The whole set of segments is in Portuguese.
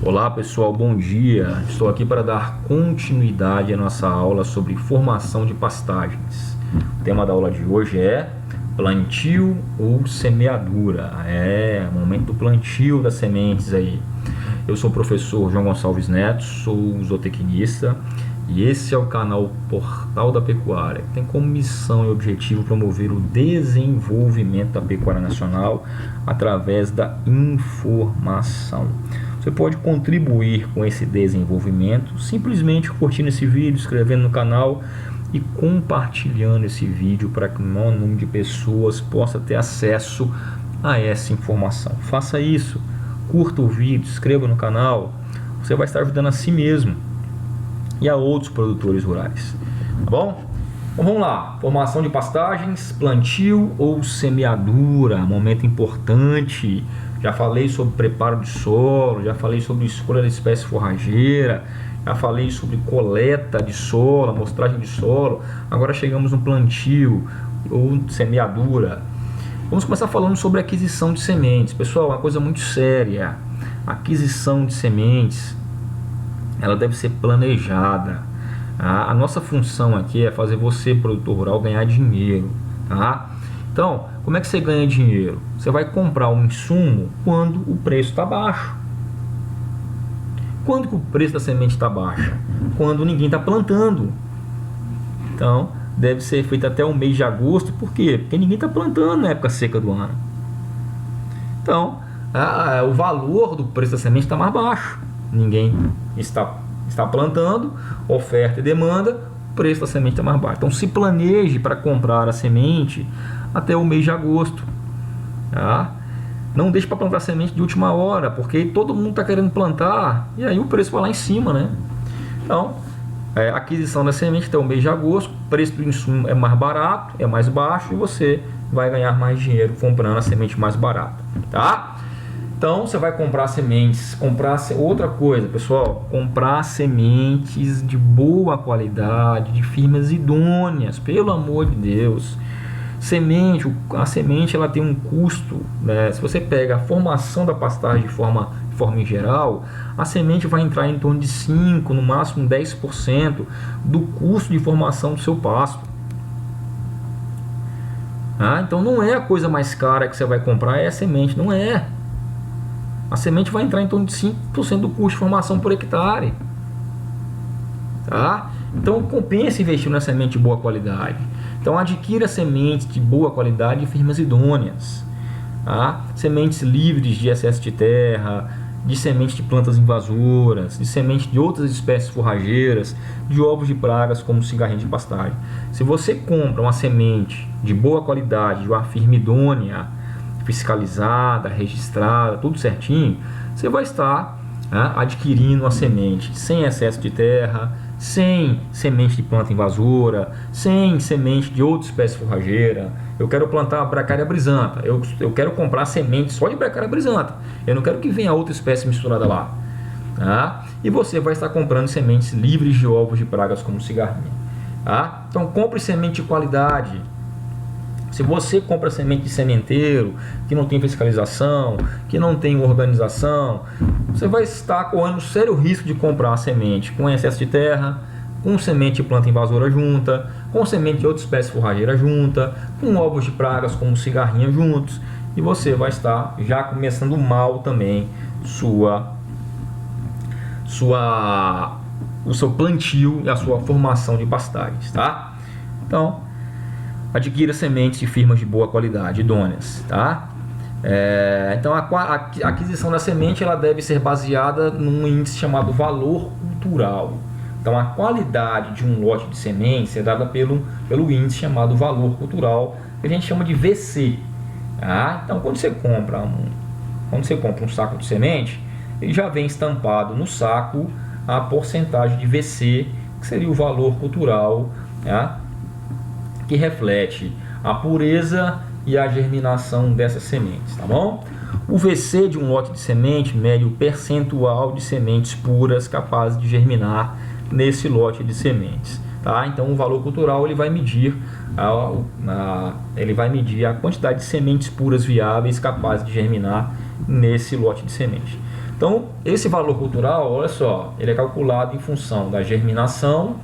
Olá pessoal, bom dia. Estou aqui para dar continuidade à nossa aula sobre formação de pastagens. O tema da aula de hoje é plantio ou semeadura. Momento do plantio das sementes aí. Eu sou o professor João Gonçalves Neto, sou zootecnista e esse é o canal Portal da Pecuária, que tem como missão e objetivo promover o desenvolvimento da pecuária nacional através da informação. Você pode contribuir com esse desenvolvimento simplesmente curtindo esse vídeo, inscrevendo no canal e compartilhando esse vídeo para que o maior número de pessoas possa ter acesso a essa informação. Faça isso, curta o vídeo, inscreva no canal, você vai estar ajudando a si mesmo e a outros produtores rurais, tá bom? Então vamos lá, formação de pastagens, plantio ou semeadura, momento importante. Já falei sobre preparo de solo, já falei sobre escolha da espécie forrageira, já falei sobre coleta de solo, amostragem de solo. Agora chegamos no plantio ou semeadura. Vamos começar falando sobre aquisição de sementes. Pessoal, uma coisa muito séria. Aquisição de sementes, ela deve ser planejada. A nossa função aqui é fazer você, produtor rural, ganhar dinheiro, tá? Então, como é que você ganha dinheiro? Você vai comprar um insumo quando o preço está baixo. Quando que o preço da semente está baixo? Quando ninguém está plantando. Então, deve ser feito até o mês de agosto. Por quê? Porque ninguém está plantando na época seca do ano. Então, o valor do preço da semente está mais baixo. Ninguém está plantando, oferta e demanda, o preço da semente está mais baixo. Então se planeje para comprar a semente até o mês de agosto, tá? Não deixe para plantar semente de última hora, porque todo mundo está querendo plantar e aí o preço vai lá em cima, né? Então, aquisição da semente até o mês de agosto, o preço do insumo é mais barato, é mais baixo e você vai ganhar mais dinheiro comprando a semente mais barata, tá? Então você vai comprar sementes, outra coisa, pessoal, comprar sementes de boa qualidade, de firmas idôneas, pelo amor de Deus. A semente ela tem um custo, né? Se você pega a formação da pastagem de forma em geral, a semente vai entrar em torno de 5%, no máximo 10% do custo de formação do seu pasto. Então não é a coisa mais cara que você vai comprar, é a semente, não é. A semente vai entrar em torno de 5% do custo de formação por hectare, tá? Então compensa investir na semente de boa qualidade. Então adquira sementes de boa qualidade de firmas idôneas, tá? Sementes livres de excesso de terra, de sementes de plantas invasoras, de sementes de outras espécies forrageiras, de ovos de pragas como cigarrinho de pastagem. Se você compra uma semente de boa qualidade de uma firma idônea, fiscalizada, registrada, tudo certinho, você vai estar adquirindo uma semente sem excesso de terra, sem semente de planta invasora, sem semente de outra espécie forrageira. Eu quero plantar Bracaria brisanta, eu quero comprar semente só de Bracaria brisanta, eu não quero que venha outra espécie misturada lá, tá? E você vai estar comprando sementes livres de ovos de pragas como cigarrinha, tá? Então compre semente de qualidade. Se você compra semente de sementeiro, que não tem fiscalização, que não tem organização, você vai estar correndo sério risco de comprar a semente com excesso de terra, com semente de planta invasora junta, com semente de outra espécie forrageira junta, com ovos de pragas como cigarrinha juntos, e você vai estar já começando mal também o seu plantio e a sua formação de pastagens, tá? Então, adquira sementes de firmas de boa qualidade, idôneas, tá? Então a aquisição da semente ela deve ser baseada num índice chamado valor cultural. Então a qualidade de um lote de sementes é dada pelo índice chamado valor cultural, que a gente chama de VC, tá? Então quando você compra um saco de semente, ele já vem estampado no saco a porcentagem de VC, que seria o valor cultural, tá? Que reflete a pureza e a germinação dessas sementes, tá bom? O VC de um lote de semente mede o percentual de sementes puras capazes de germinar nesse lote de sementes, tá? Então o valor cultural ele vai medir a quantidade de sementes puras viáveis capazes de germinar nesse lote de semente. Então, esse valor cultural, olha só, ele é calculado em função da germinação,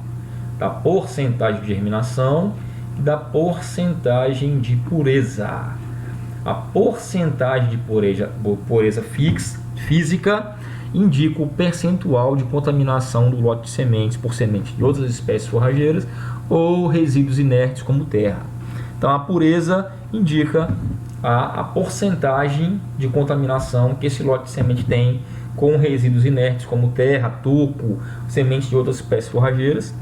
da porcentagem de germinação e da porcentagem de pureza. A porcentagem de pureza física indica o percentual de contaminação do lote de sementes por sementes de outras espécies forrageiras ou resíduos inertes como terra. Então, a pureza indica a porcentagem de contaminação que esse lote de semente tem com resíduos inertes como terra, toco, sementes de outras espécies forrageiras.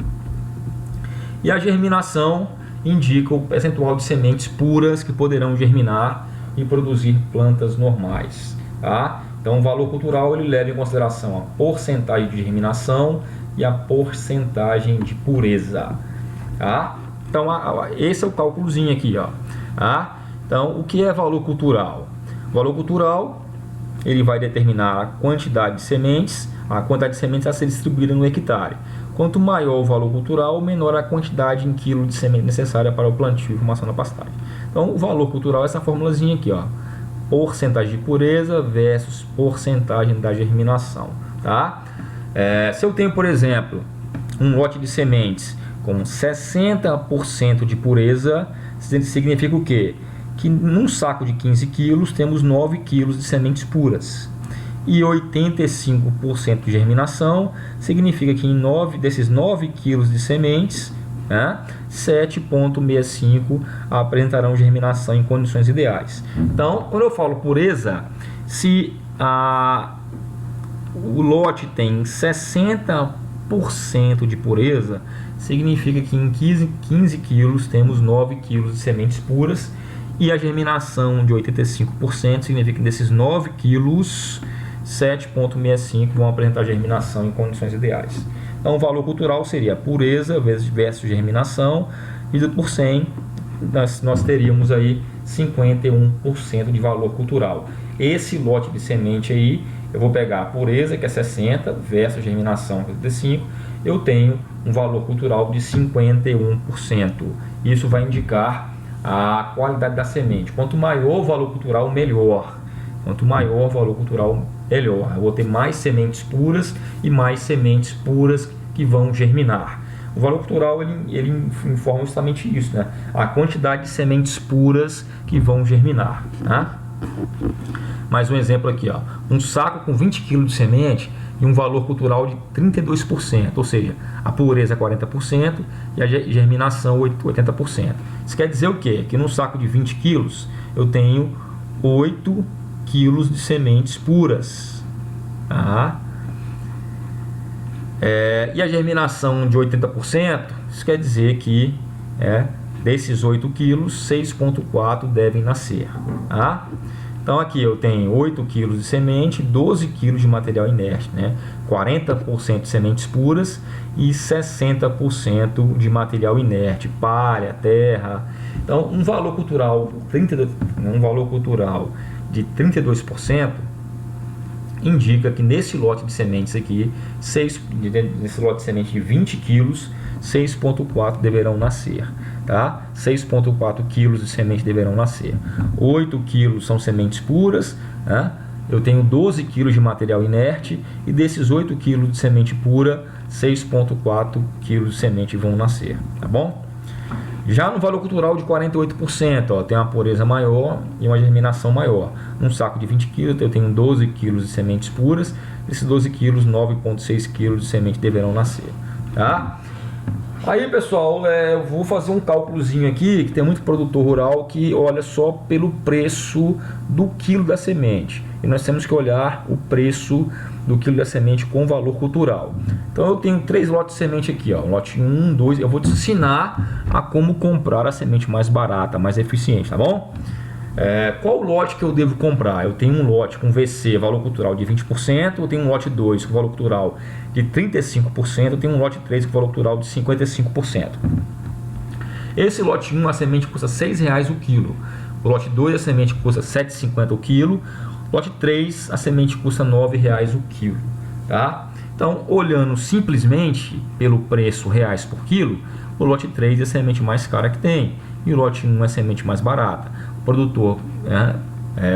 E a germinação indica o percentual de sementes puras que poderão germinar e produzir plantas normais. Tá? Então, o valor cultural ele leva em consideração a porcentagem de germinação e a porcentagem de pureza. Tá? Então, esse é o cálculozinho aqui. Ó. Tá? Então, o que é valor cultural? O valor cultural ele vai determinar a quantidade de sementes a ser distribuída no hectare. Quanto maior o valor cultural, menor a quantidade em quilo de semente necessária para o plantio e formação da pastagem. Então, o valor cultural é essa formulazinha aqui, ó. Porcentagem de pureza versus porcentagem da germinação. Tá? Se eu tenho, por exemplo, um lote de sementes com 60% de pureza, significa o quê? Que num saco de 15 quilos temos 9 quilos de sementes puras. E 85% de germinação significa que desses 9 quilos de sementes, 7,65 apresentarão germinação em condições ideais. Então, quando eu falo pureza, se o lote tem 60% de pureza, significa que em 15 quilos temos 9 quilos de sementes puras. E a germinação de 85% significa que desses 9 quilos, 7,65 vão apresentar germinação em condições ideais. Então, o valor cultural seria pureza versus germinação, dividido por 100, nós teríamos aí 51% de valor cultural. Esse lote de semente aí, eu vou pegar a pureza, que é 60, versus germinação, que é 85, eu tenho um valor cultural de 51%. Isso vai indicar a qualidade da semente. Quanto maior o valor cultural, melhor. Quanto maior o valor cultural, melhor. Eu vou ter mais sementes puras e mais sementes puras que vão germinar. O valor cultural ele informa justamente isso, né? A quantidade de sementes puras que vão germinar. Tá? Mais um exemplo aqui, ó. Um saco com 20 kg de semente e um valor cultural de 32%, ou seja, a pureza 40% e a germinação 80%. Isso quer dizer o quê? Que num saco de 20 quilos eu tenho 8 quilos de sementes puras. Tá? E a germinação de 80%, isso quer dizer que desses 8 quilos, 6,4 devem nascer. Tá? Então aqui eu tenho 8 kg de semente, 12 kg de material inerte, 40% de sementes puras e 60% de material inerte, palha, terra. Então um valor cultural de 32% indica que nesse lote de sementes aqui, nesse lote de semente de 20 kg, 6,4 deverão nascer. Tá? 6,4 kg de semente deverão nascer. 8 kg são sementes puras. Eu tenho 12 kg de material inerte. E desses 8 kg de semente pura, 6,4 kg de semente vão nascer. Tá bom? Já no valor cultural de 48%, tem uma pureza maior e uma germinação maior. Num saco de 20 kg, eu tenho 12 kg de sementes puras. Desses 12 kg, 9,6 kg de semente deverão nascer. Tá? Aí, pessoal, eu vou fazer um cálculozinho aqui, que tem muito produtor rural que olha só pelo preço do quilo da semente. E nós temos que olhar o preço do quilo da semente com valor cultural. Então eu tenho 3 lotes de semente aqui, ó. Lote 1, 2, eu vou te ensinar a como comprar a semente mais barata, mais eficiente, tá bom? Qual lote que eu devo comprar? Eu tenho um lote com VC, valor cultural de 20%, eu tenho um lote 2 com valor cultural de 35%, eu tenho um lote 3 com valor cultural de 55%. Esse lote 1, a semente custa R$ 6,00 o quilo. O lote 2, a semente custa R$ 7,50 o quilo. Lote 3, a semente custa R$ 9,00 o quilo. Tá? Então, olhando simplesmente pelo preço reais por quilo, o lote 3 é a semente mais cara que tem e o lote 1 é a semente mais barata. O produtor,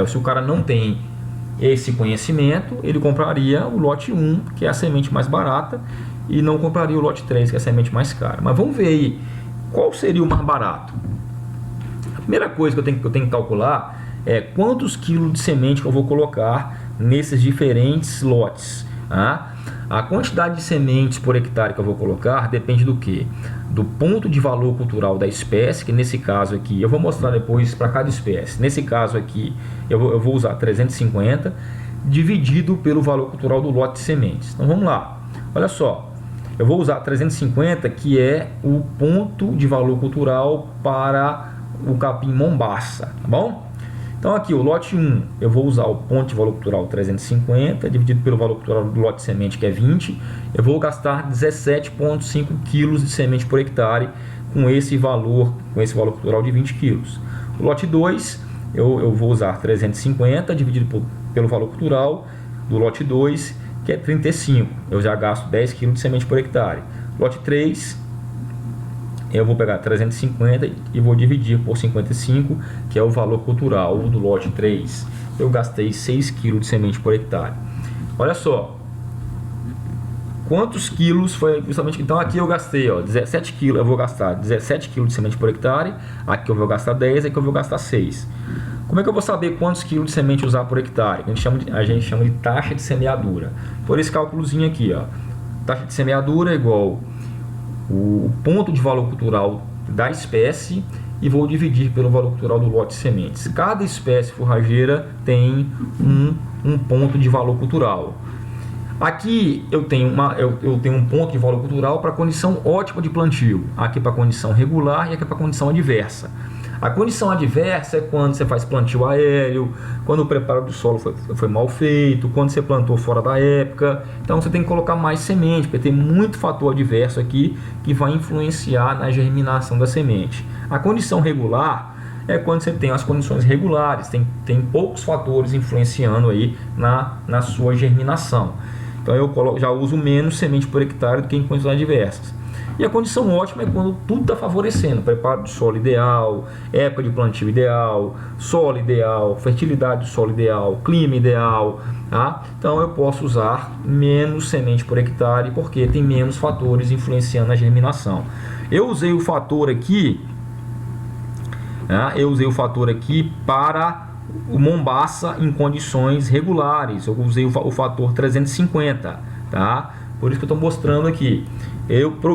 se o cara não tem esse conhecimento, ele compraria o lote 1, que é a semente mais barata, e não compraria o lote 3, que é a semente mais cara. Mas vamos ver aí, qual seria o mais barato? A primeira coisa que eu tenho que calcular é quantos quilos de semente que eu vou colocar nesses diferentes lotes. Tá? A quantidade de sementes por hectare que eu vou colocar depende do quê? Do ponto de valor cultural da espécie, que nesse caso aqui, eu vou mostrar depois para cada espécie. Nesse caso aqui, eu vou usar 350, dividido pelo valor cultural do lote de sementes. Então vamos lá, olha só, eu vou usar 350, que é o ponto de valor cultural para o capim Mombaça, tá bom? Então aqui o lote 1, eu vou usar o ponto de valor cultural 350, dividido pelo valor cultural do lote de semente, que é 20, eu vou gastar 17,5 kg de semente por hectare com esse valor cultural de 20 kg. O lote 2, eu vou usar 350, dividido pelo valor cultural do lote 2, que é 35, eu já gasto 10 kg de semente por hectare. Lote 3, eu vou pegar 350 e vou dividir por 55, que é o valor cultural do lote 3. Eu gastei 6 kg de semente por hectare. Olha só, quantos quilos foi justamente. Então aqui eu gastei 17 kg, eu vou gastar 17 kg de semente por hectare. Aqui eu vou gastar 10, aqui eu vou gastar 6. Como é que eu vou saber quantos quilos de semente usar por hectare? A gente chama de taxa de semeadura. Por esse cálculozinho aqui, ó. Taxa de semeadura é igual o ponto de valor cultural da espécie e vou dividir pelo valor cultural do lote de sementes. Cada espécie forrageira tem um ponto de valor cultural. Aqui eu tenho um ponto de valor cultural para condição ótima de plantio, aqui para condição regular e aqui para condição adversa. A condição adversa é quando você faz plantio aéreo, quando o preparo do solo foi mal feito, quando você plantou fora da época. Então você tem que colocar mais semente, porque tem muito fator adverso aqui que vai influenciar na germinação da semente. A condição regular é quando você tem as condições regulares, tem poucos fatores influenciando aí na sua germinação. Então eu já uso menos semente por hectare do que em condições adversas. E a condição ótima é quando tudo está favorecendo, preparo do solo ideal, época de plantio ideal, solo ideal, fertilidade do solo ideal, clima ideal, tá? Então eu posso usar menos semente por hectare porque tem menos fatores influenciando a germinação. Eu usei o fator aqui, tá? Para o Mombaça em condições regulares, eu usei o fator 350, tá? Por isso que eu estou mostrando aqui.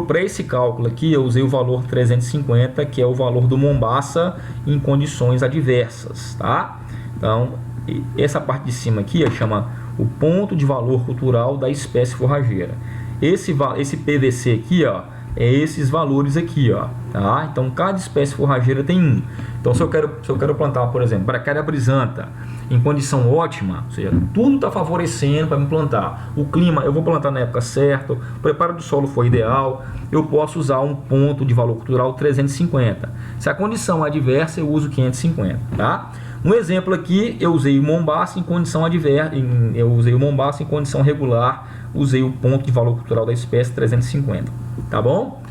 Para esse cálculo aqui, eu usei o valor 350, que é o valor do Mombaça em condições adversas, tá? Então, essa parte de cima aqui chama o ponto de valor cultural da espécie forrageira. Esse PVC aqui, ó, é esses valores aqui, ó, tá? Então, cada espécie forrageira tem um. Então, se eu quero plantar, por exemplo, Braquiária brisanta em condição ótima, ou seja, tudo está favorecendo para me plantar. O clima, eu vou plantar na época certa, o preparo do solo foi ideal, eu posso usar um ponto de valor cultural 350. Se a condição é adversa, eu uso 550, tá? Um exemplo aqui, eu usei o Mombaça em condição adversa, eu usei o Mombaça em condição regular, usei o ponto de valor cultural da espécie 350, tá bom?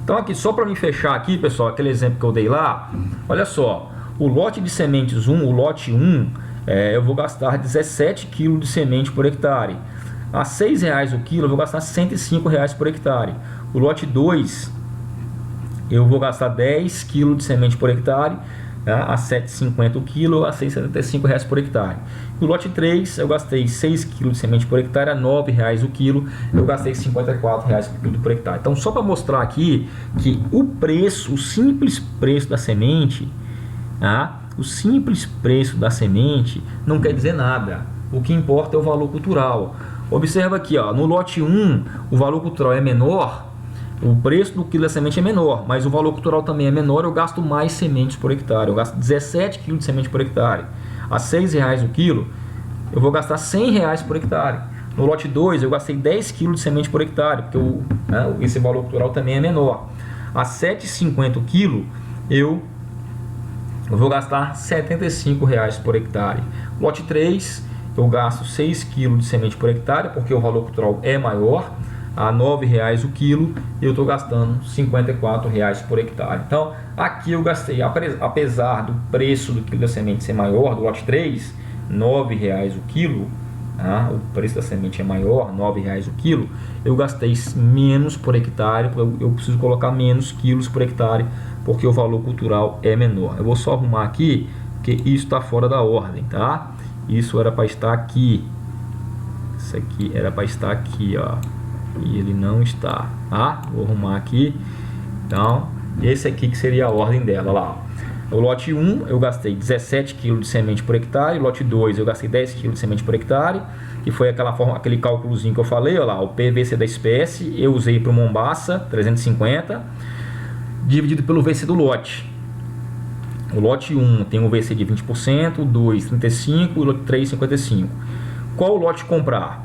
Então aqui, só para me fechar aqui, pessoal, aquele exemplo que eu dei lá, olha só, o lote de sementes 1, o lote 1, eu vou gastar 17 kg de semente por hectare. A R$ 6,00 o quilo, eu vou gastar R$ 105,00 por hectare. O lote 2, eu vou gastar 10 kg de semente por hectare, tá? A R$ 7,50 o quilo, a R$ 675,00 por hectare. No lote 3, eu gastei 6 kg de semente por hectare, a R$ 9,00 o quilo, eu gastei R$ 54,00 por hectare. Então, só para mostrar aqui que o simples preço da semente, tá? O simples preço da semente não quer dizer nada. O que importa é o valor cultural. Observa aqui, ó, no lote 1, o valor cultural é menor, o preço do quilo da semente é menor, mas o valor cultural também é menor, eu gasto mais sementes por hectare. Eu gasto 17 kg de semente por hectare. A R$ 6,00 o quilo, eu vou gastar R$ 100,00 por hectare. No lote 2, eu gastei 10 kg de semente por hectare, porque esse valor cultural também é menor. A R$ 7,50 o quilo, eu vou gastar R$ 75,00 por hectare. Lote 3, eu gasto 6 kg de semente por hectare, porque o valor cultural é maior. a R$ 9,00 o quilo, eu estou gastando R$ 54,00 por hectare. Então aqui eu gastei, apesar do preço do quilo da semente ser maior, do lote 3, R$ 9,00 o quilo, tá? O preço da semente é maior, R$ 9,00 o quilo, eu gastei menos por hectare, eu preciso colocar menos quilos por hectare, porque o valor cultural é menor. Eu vou só arrumar aqui, porque isso está fora da ordem, tá? Isso era para estar aqui, isso aqui era para estar aqui, ó, e ele não está, tá? Vou arrumar aqui. Então esse aqui que seria a ordem dela lá. O lote 1 eu gastei 17 kg de semente por hectare, o lote 2 eu gastei 10 kg de semente por hectare, que foi aquele cálculozinho que eu falei, ó lá, o PVC da espécie eu usei para o Mombaça 350, dividido pelo VC do lote. O lote 1 tem um VC de 20%, o 2 35%, o lote 3 55%. Qual lote comprar?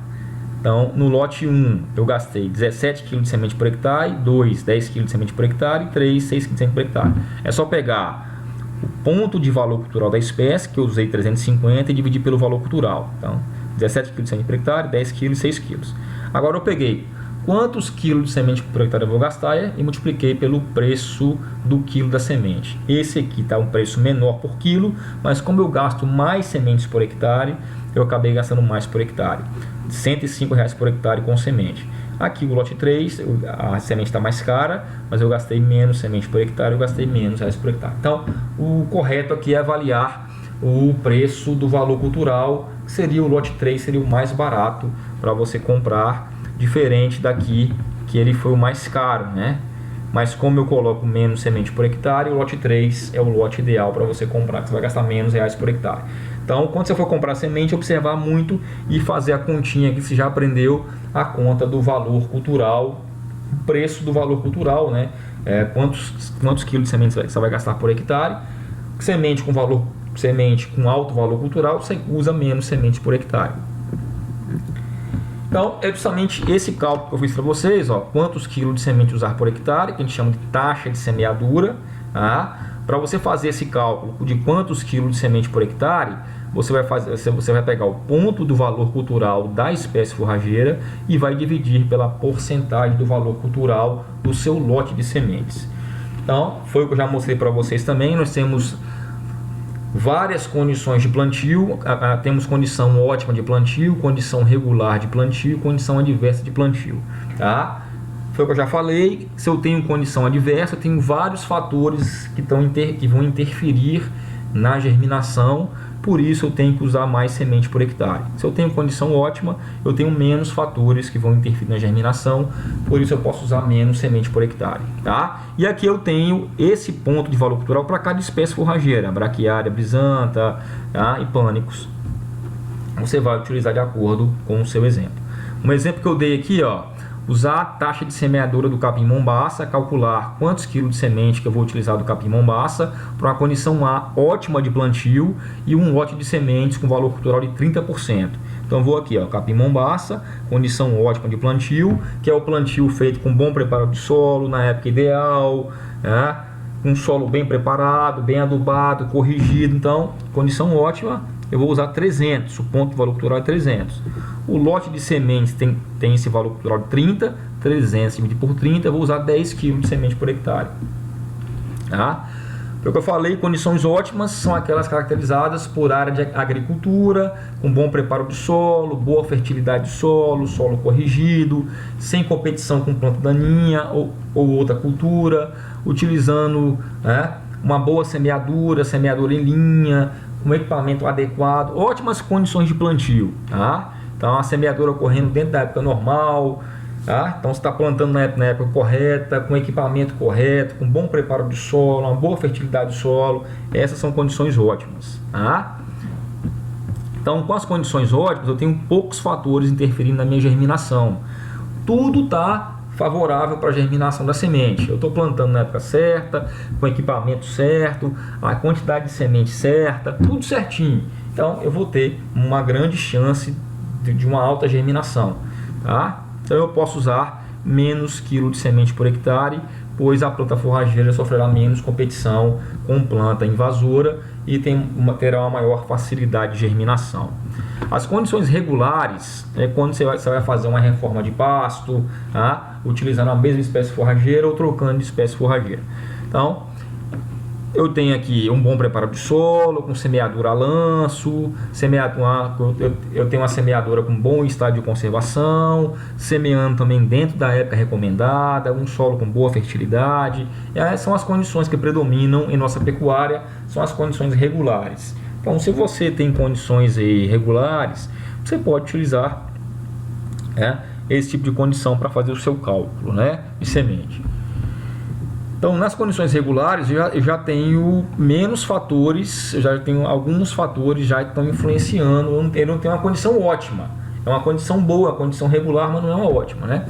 Então, no lote 1 eu gastei 17 kg de semente por hectare, 2 10 kg de semente por hectare, 3 6 kg de semente por hectare. É só pegar o ponto de valor cultural da espécie, que eu usei 350, e dividir pelo valor cultural. Então, 17 kg de semente por hectare, 10 kg e 6 kg. Agora eu peguei quantos quilos de semente por hectare eu vou gastar e multipliquei pelo preço do quilo da semente. Esse aqui está um preço menor por quilo, mas como eu gasto mais sementes por hectare, eu acabei gastando mais por hectare. R$ 105,00 por hectare com semente. Aqui o lote 3, a semente está mais cara, mas eu gastei menos semente por hectare, eu gastei menos reais por hectare. Então, o correto aqui é avaliar o preço do valor cultural, que seria o lote 3, seria o mais barato para você comprar, diferente daqui, que ele foi o mais caro, né? Mas como eu coloco menos semente por hectare, o lote 3 é o lote ideal para você comprar, que você vai gastar menos reais por hectare. Então, quando você for comprar semente, observar muito e fazer a continha que você já aprendeu, a conta do valor cultural, o preço do valor cultural, né? Quantos quilos de semente você vai gastar por hectare. Semente com alto valor cultural, você usa menos semente por hectare. Então, é justamente esse cálculo que eu fiz para vocês, ó, quantos quilos de semente usar por hectare, que a gente chama de taxa de semeadura, tá? Para você fazer esse cálculo de quantos quilos de semente por hectare, você vai pegar o ponto do valor cultural da espécie forrageira e vai dividir pela porcentagem do valor cultural do seu lote de sementes. Então, foi o que eu já mostrei para vocês também. Nós temos várias condições de plantio, temos condição ótima de plantio, condição regular de plantio, condição adversa de plantio, tá? Foi o que eu já falei. Se eu tenho condição adversa, eu tenho vários fatores que vão interferir na germinação, por isso eu tenho que usar mais semente por hectare. Se eu tenho condição ótima, eu tenho menos fatores que vão interferir na germinação, por isso eu posso usar menos semente por hectare, tá? E aqui eu tenho esse ponto de valor cultural para cada espécie forrageira, braquiária, brisanta, tá? E pânicos. Você vai utilizar de acordo com o seu exemplo. Um exemplo que eu dei aqui, ó, usar a taxa de semeadura do capim Mombaça, calcular quantos quilos de semente que eu vou utilizar do capim Mombaça para uma condição ótima de plantio e um lote de sementes com valor cultural de 30%. Então vou aqui, ó, capim Mombaça, condição ótima de plantio, que é o plantio feito com bom preparo de solo, na época ideal, né? Um solo bem preparado, bem adubado, corrigido. Então, condição ótima, eu vou usar 300, o ponto de valor cultural é 300. O lote de sementes tem esse valor cultural de 30, 300 dividido por 30, eu vou usar 10 kg de semente por hectare. Tá? Foi o que eu falei, condições ótimas são aquelas caracterizadas por área de agricultura, com bom preparo de solo, boa fertilidade de solo, solo corrigido, sem competição com planta daninha ou outra cultura, utilizando, né, uma boa semeadura em linha, um equipamento adequado, ótimas condições de plantio, tá? Então a semeadura ocorrendo dentro da época normal, tá? Então você está plantando na época correta, com equipamento correto, com bom preparo de solo, uma boa fertilidade de solo, essas são condições ótimas, tá? Então, com as condições ótimas, eu tenho poucos fatores interferindo na minha germinação. Tudo está favorável para a germinação da semente. Eu estou plantando na época certa, com o equipamento certo, a quantidade de semente certa, tudo certinho. Então eu vou ter uma grande chance de uma alta germinação, tá? Então eu posso usar menos quilo de semente por hectare, pois a planta forrageira sofrerá menos competição com planta invasora e terá uma maior facilidade de germinação. As condições regulares é quando você vai fazer uma reforma de pasto, tá? Utilizando a mesma espécie forrageira ou trocando de espécie forrageira. Então, eu tenho aqui um bom preparo de solo, com semeadura a lanço, eu tenho uma semeadora com bom estado de conservação, semeando também dentro da época recomendada, um solo com boa fertilidade. Essas são as condições que predominam em nossa pecuária, são as condições regulares. Então, se você tem condições regulares, você pode utilizar esse tipo de condição para fazer o seu cálculo, né, de semente. Então, nas condições regulares, eu já tenho menos fatores, eu já tenho alguns fatores já estão influenciando. Eu não tenho uma condição ótima, é uma condição boa, a condição regular, mas não é uma ótima, né?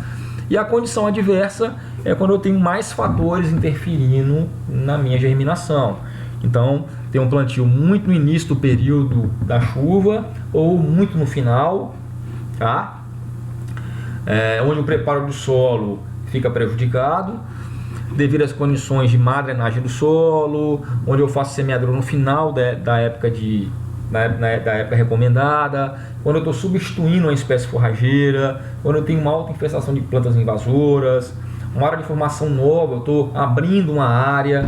E a condição adversa é quando eu tenho mais fatores interferindo na minha germinação. Então, tem um plantio muito no início do período da chuva ou muito no final, tá? Onde o preparo do solo fica prejudicado devido às condições de má drenagem do solo, onde eu faço semeadura no final da época recomendada, quando eu estou substituindo uma espécie forrageira, quando eu tenho uma alta infestação de plantas invasoras, uma área de formação nova, eu estou abrindo uma área,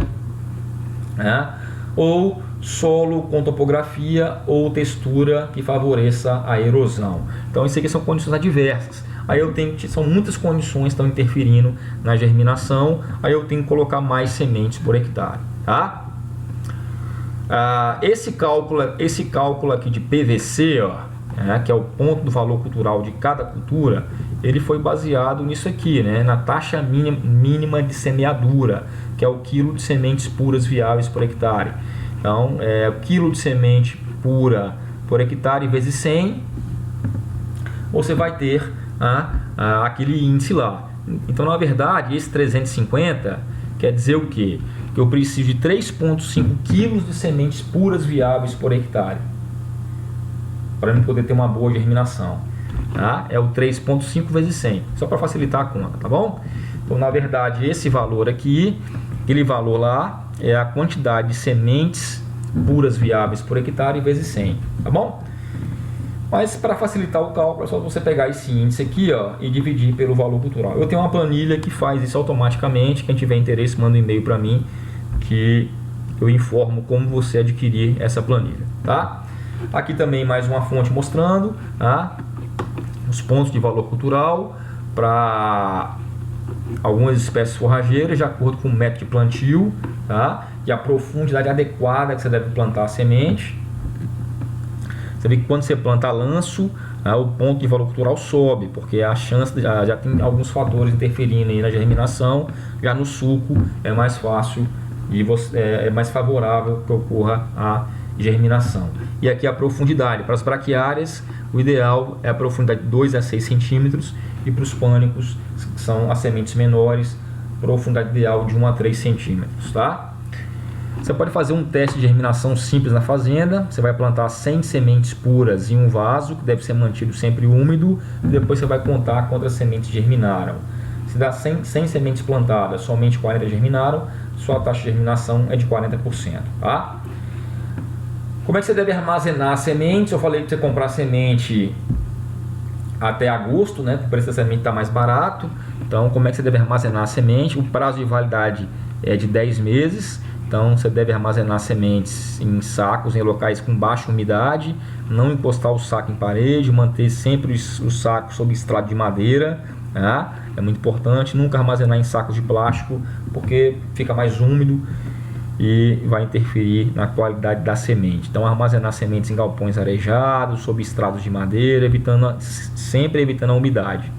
né? Ou solo com topografia ou textura que favoreça a erosão. Então, isso aqui são condições adversas. Aí são muitas condições que estão interferindo na germinação, aí eu tenho que colocar mais sementes por hectare, tá? Esse cálculo aqui de PVC, que é o ponto do valor cultural de cada cultura, ele foi baseado nisso aqui, né? Na taxa mínima de semeadura, que é o quilo de sementes puras viáveis por hectare. Então, o quilo de semente pura por hectare vezes 100, você vai ter aquele índice lá. Então, na verdade, esse 350 quer dizer o quê? Que eu preciso de 3,5 kg de sementes puras viáveis por hectare para eu poder ter uma boa germinação. Tá? É o 3,5 vezes 100, só para facilitar a conta, tá bom? Então, na verdade, esse valor aqui, aquele valor lá, é a quantidade de sementes puras viáveis por hectare vezes 100, tá bom? Mas para facilitar o cálculo é só você pegar esse índice aqui, e dividir pelo valor cultural. Eu tenho uma planilha que faz isso automaticamente. Quem tiver interesse, manda um e-mail para mim que eu informo como você adquirir essa planilha, tá? Aqui também mais uma fonte mostrando, tá? Os pontos de valor cultural para algumas espécies forrageiras de acordo com o método de plantio, tá? E a profundidade adequada que você deve plantar a semente. Você vê que quando você planta lanço, o ponto de valor cultural sobe, porque a chance já tem alguns fatores interferindo aí na germinação. Já no suco é mais fácil e é mais favorável que ocorra a germinação. E aqui a profundidade para as braquiárias, o ideal é a profundidade de 2 a 6 centímetros, e para os pânicos, que são as sementes menores, profundidade ideal de 1 a 3 centímetros, tá? Você pode fazer um teste de germinação simples na fazenda. Você vai plantar 100 sementes puras em um vaso, que deve ser mantido sempre úmido, e depois você vai contar quantas sementes germinaram. Se dá 100 sementes plantadas, somente 40 germinaram, sua taxa de germinação é de 40%, tá? Como é que você deve armazenar as sementes? Eu falei que você comprar semente até agosto, né? O preço da semente está mais barato. Então, como é que você deve armazenar a semente? O prazo de validade é de 10 meses. Então, você deve armazenar sementes em sacos, em locais com baixa umidade, não encostar o saco em parede, manter sempre o saco sob estrado de madeira, tá? É muito importante. Nunca armazenar em sacos de plástico, porque fica mais úmido e vai interferir na qualidade da semente. Então, armazenar sementes em galpões arejados, sob estrados de madeira, sempre evitando a umidade.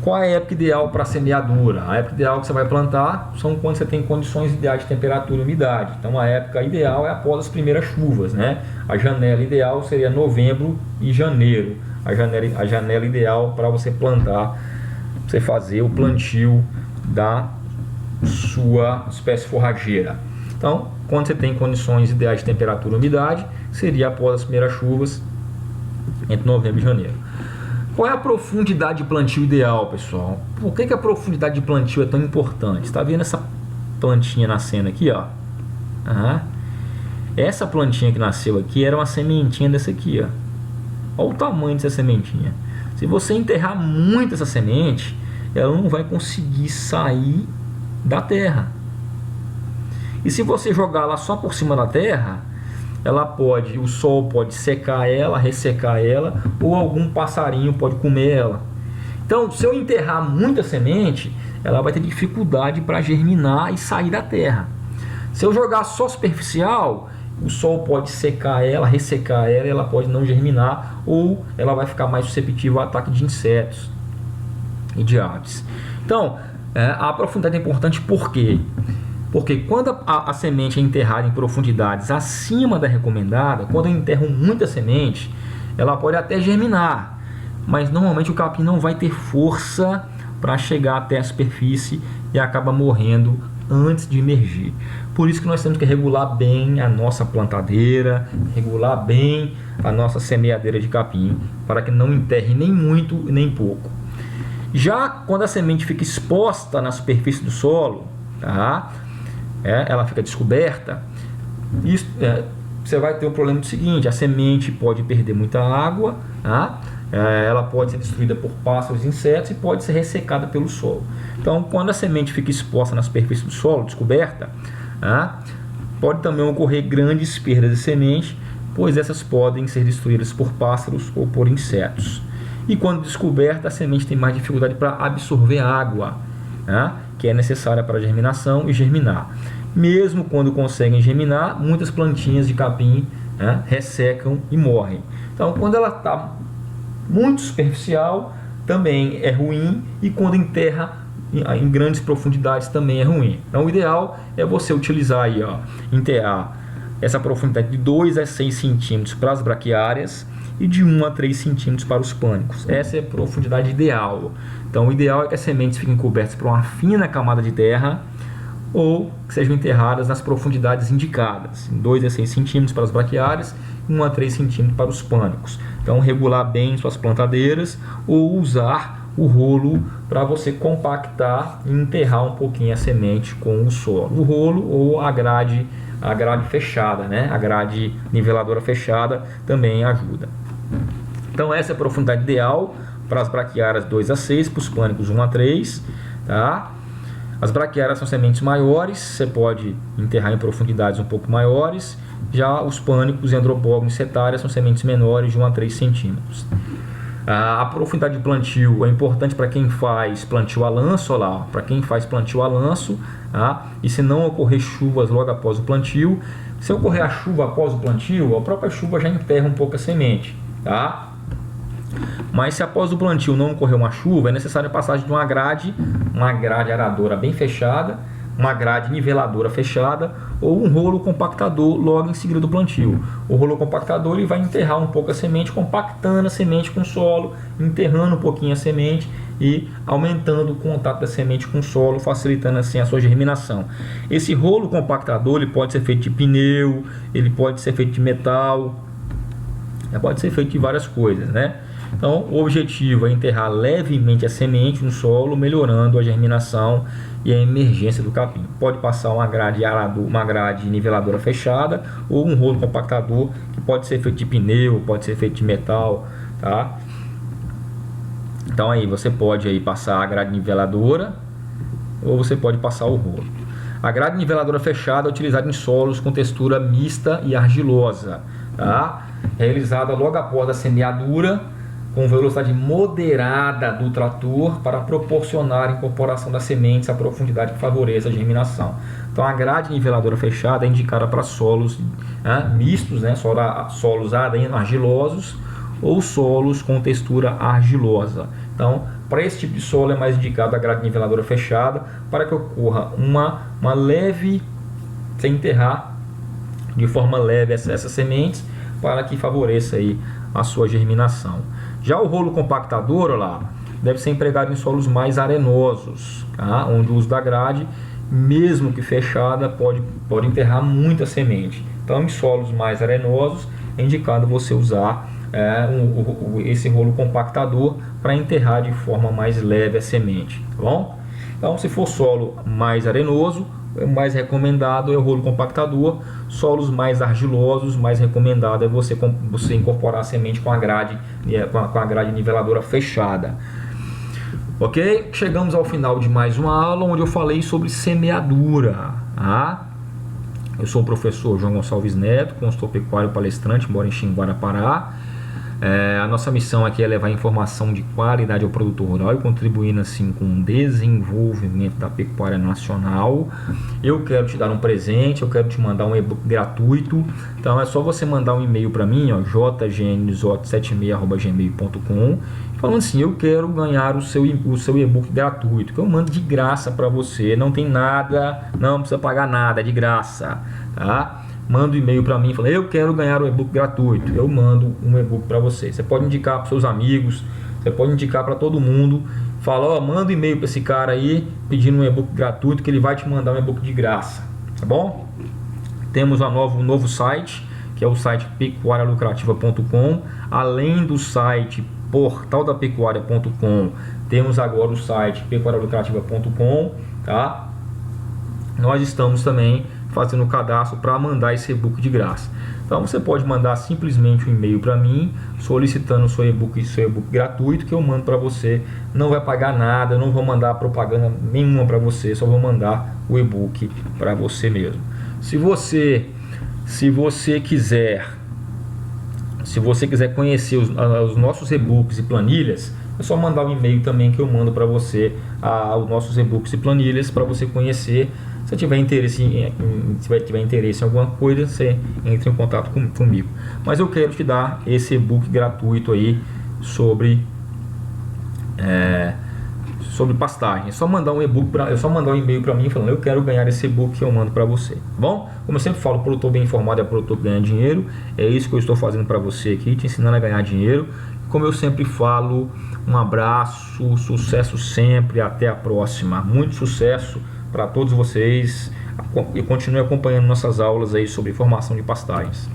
Qual é a época ideal para semeadura? A época ideal que você vai plantar são quando você tem condições ideais de temperatura e umidade. Então, a época ideal é após as primeiras chuvas, né? A janela ideal seria novembro e janeiro. A janela ideal para você plantar, você fazer o plantio da sua espécie forrageira. Então, quando você tem condições ideais de temperatura e umidade, seria após as primeiras chuvas, entre novembro e janeiro. Qual é a profundidade de plantio ideal, pessoal? Por que a profundidade de plantio é tão importante? Está vendo essa plantinha nascendo aqui, ó? Essa plantinha que nasceu aqui era uma sementinha dessa aqui, ó. Olha o tamanho dessa sementinha. Se você enterrar muito essa semente, ela não vai conseguir sair da terra. E se você jogar ela só por cima da terra, o sol pode secar ela, ressecar ela, ou algum passarinho pode comer ela. Então, se eu enterrar muita semente, ela vai ter dificuldade para germinar e sair da terra. Se eu jogar só superficial, o sol pode secar ela, ressecar ela, e ela pode não germinar, ou ela vai ficar mais suscetível ao ataque de insetos e de aves. Então, a profundidade é importante por quê? Porque quando a semente é enterrada em profundidades acima da recomendada, quando eu enterro muita semente, ela pode até germinar, mas normalmente o capim não vai ter força para chegar até a superfície e acaba morrendo antes de emergir. Por isso que nós temos que regular bem a nossa plantadeira, regular bem a nossa semeadeira de capim, para que não enterre nem muito nem pouco. Já quando a semente fica exposta na superfície do solo, tá? Ela fica descoberta, você vai ter o problema do seguinte: a semente pode perder muita água, tá? Ela pode ser destruída por pássaros e insetos e pode ser ressecada pelo solo. Então, quando a semente fica exposta na superfície do solo, descoberta, pode também ocorrer grandes perdas de semente, pois essas podem ser destruídas por pássaros ou por insetos. E quando descoberta, a semente tem mais dificuldade para absorver água, que é necessária para a germinação e germinar. Mesmo quando conseguem germinar, muitas plantinhas de capim ressecam e morrem. Então, quando ela está muito superficial, também é ruim, e quando enterra em grandes profundidades também é ruim. Então, o ideal é você utilizar aí, enterrar essa profundidade de 2 a 6 centímetros para as braquiárias e de 1 a 3 centímetros para os pânicos. Essa é a profundidade ideal. Então, o ideal é que as sementes fiquem cobertas por uma fina camada de terra, ou que sejam enterradas nas profundidades indicadas, 2 a 6 centímetros para as braquiárias e 1 a 3 centímetros para os pânicos. Então, regular bem suas plantadeiras, ou usar o rolo para você compactar e enterrar um pouquinho a semente com o solo. O rolo ou a grade fechada, a grade niveladora fechada também ajuda. Então, essa é a profundidade ideal para as braquiárias, 2 a 6, para os pânicos 1 a 3, tá? As braquiárias são sementes maiores, você pode enterrar em profundidades um pouco maiores. Já os pânicos e andropógonos setárias são sementes menores, de 1 a 3 centímetros. A profundidade de plantio é importante para quem faz plantio a lanço, para quem faz plantio a lanço, e se não ocorrer chuvas logo após o plantio. Se ocorrer a chuva após o plantio, a própria chuva já enterra um pouco a semente, tá? Mas se após o plantio não ocorrer uma chuva, é necessária a passagem de uma grade aradora bem fechada, uma grade niveladora fechada, ou um rolo compactador logo em seguida do plantio. O rolo compactador ele vai enterrar um pouco a semente, compactando a semente com o solo, enterrando um pouquinho a semente e aumentando o contato da semente com o solo, facilitando assim a sua germinação. Esse rolo compactador ele pode ser feito de pneu, ele pode ser feito de metal, pode ser feito de várias coisas, Então, o objetivo é enterrar levemente a semente no solo, melhorando a germinação e a emergência do capim. Pode passar uma grade niveladora fechada, ou um rolo compactador, que pode ser feito de pneu, pode ser feito de metal, tá? Então, aí você pode passar a grade niveladora, ou você pode passar o rolo. A grade niveladora fechada é utilizada em solos com textura mista e argilosa, tá? Realizada logo após a semeadura, com velocidade moderada do trator, para proporcionar a incorporação das sementes à profundidade que favoreça a germinação. Então, a grade niveladora fechada é indicada para solos mistos, solos argilosos ou solos com textura argilosa. Então, para esse tipo de solo é mais indicado a grade niveladora fechada, para que ocorra uma leve, você enterrar de forma leve essas sementes, para que favoreça aí a sua germinação. Já o rolo compactador deve ser empregado em solos mais arenosos, onde o uso da grade, mesmo que fechada, pode enterrar muita semente. Então, em solos mais arenosos é indicado você usar esse rolo compactador para enterrar de forma mais leve a semente, tá bom? Então, se for solo mais arenoso, o mais recomendado é o rolo compactador. Solos mais argilosos, mais recomendado é você incorporar a semente com a grade niveladora fechada. Ok? Chegamos ao final de mais uma aula onde eu falei sobre semeadura. Eu sou o professor João Gonçalves Neto, consultor pecuário palestrante, moro em Xinguara, Pará. A nossa missão aqui é levar informação de qualidade ao produtor rural e contribuindo assim com o desenvolvimento da pecuária nacional. Eu quero te dar um presente, eu quero te mandar um e-book gratuito. Então é só você mandar um e-mail para mim, jgnzote76@gmail.com, falando assim: eu quero ganhar o seu e-book gratuito, que eu mando de graça para você. Não tem nada, não precisa pagar nada, é de graça, tá? Manda um e-mail para mim, fala: eu quero ganhar o e-book gratuito. Eu mando um e-book para você. Você pode indicar para seus amigos, você pode indicar para todo mundo. Fala: manda um e-mail para esse cara aí pedindo um e-book gratuito, que ele vai te mandar um e-book de graça, tá bom? Temos um novo site, que é o site pecuarialucrativa.com. Além do site portaldapecuaria.com, temos agora o site pecuarialucrativa.com, tá? Nós estamos também fazendo o cadastro para mandar esse e-book de graça. Então você pode mandar simplesmente um e-mail para mim solicitando o seu e-book gratuito, que eu mando para você. Não vai pagar nada, não vou mandar propaganda nenhuma para você, só vou mandar o e-book para você mesmo. Se você quiser conhecer os nossos e-books e planilhas, é só mandar um e-mail também, que eu mando para você os nossos e-books e planilhas para você conhecer. Se tiver interesse em alguma coisa, você entra em contato comigo. Mas eu quero te dar esse e-book gratuito aí sobre pastagem. É só mandar um e-mail para mim falando: eu quero ganhar esse e-book, que eu mando para você. Bom, como eu sempre falo, produtor bem informado é produtor que ganha dinheiro. É isso que eu estou fazendo para você aqui, te ensinando a ganhar dinheiro. Como eu sempre falo, um abraço, sucesso sempre, até a próxima. Muito sucesso para todos vocês, e continue acompanhando nossas aulas aí sobre formação de pastagens.